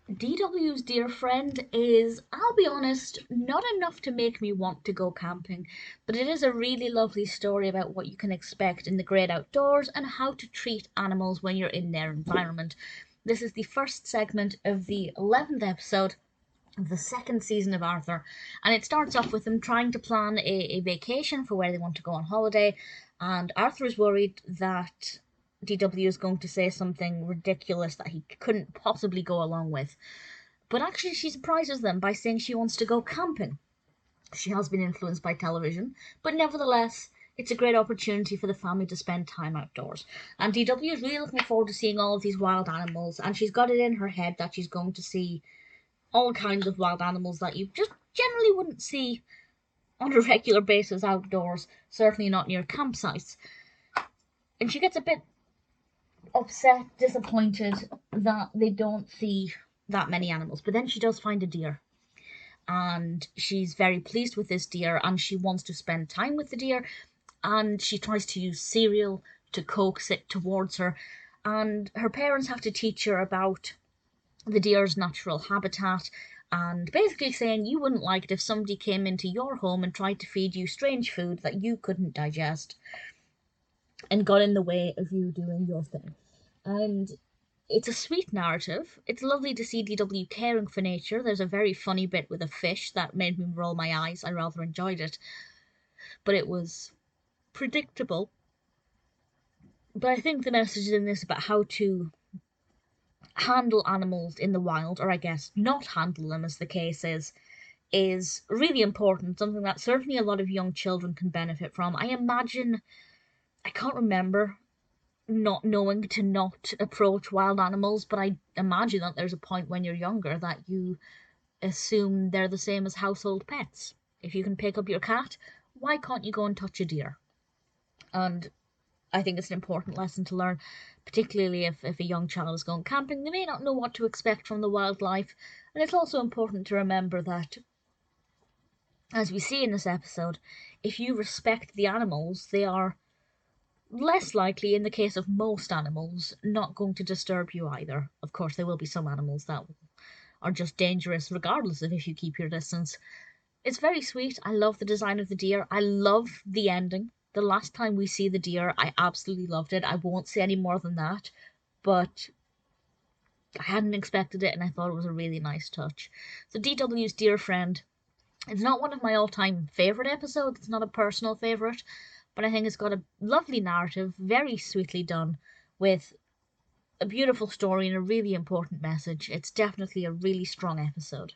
DW's dear friend is, I'll be honest, not enough to make me want to go camping, but it is a really lovely story about what you can expect in the great outdoors and how to treat animals when you're in their environment. This is the first segment of the 11th episode of the second season of Arthur, and it starts off with them trying to plan a vacation for where they want to go on holiday, and Arthur is worried that DW is going to say something ridiculous that he couldn't possibly go along with. But actually, she surprises them by saying she wants to go camping. She has been influenced by television, but nevertheless, it's a great opportunity for the family to spend time outdoors. And DW is really looking forward to seeing all of these wild animals, and she's got it in her head that she's going to see all kinds of wild animals that you just generally wouldn't see on a regular basis outdoors, certainly not near campsites. And she gets a bit upset, disappointed that they don't see that many animals. But then she does find a deer. And she's very pleased with this deer and she wants to spend time with the deer. And she tries to use cereal to coax it towards her. And her parents have to teach her about the deer's natural habitat and basically saying you wouldn't like it if somebody came into your home and tried to feed you strange food that you couldn't digest and got in the way of you doing your thing. And it's a sweet narrative. It's lovely to see DW caring for nature. There's a very funny bit with a fish that made me roll my eyes. I rather enjoyed it. But it was predictable. But I think the message in this about how to handle animals in the wild, or I guess not handle them as the case is really important. Something that certainly a lot of young children can benefit from. I imagine, I can't remember not knowing to not approach wild animals, but I imagine that there's a point when you're younger that you assume they're the same as household pets. If you can pick up your cat, why can't you go and touch a deer? And I think it's an important lesson to learn, particularly if a young child is going camping. They may not know what to expect from the wildlife, and it's also important to remember that, as we see in this episode, if you respect the animals, they are less likely, in the case of most animals, not going to disturb you either. Of course, there will be some animals that are just dangerous regardless of if you keep your distance. It's very sweet. I love the design of the deer. I love the ending. The last time we see the deer, I absolutely loved it. I won't say any more than that, but I hadn't expected it and I thought it was a really nice touch. So DW's Dear Friend, it's not one of my all-time favourite episodes. It's not a personal favourite, but I think it's got a lovely narrative, very sweetly done, with a beautiful story and a really important message. It's definitely a really strong episode.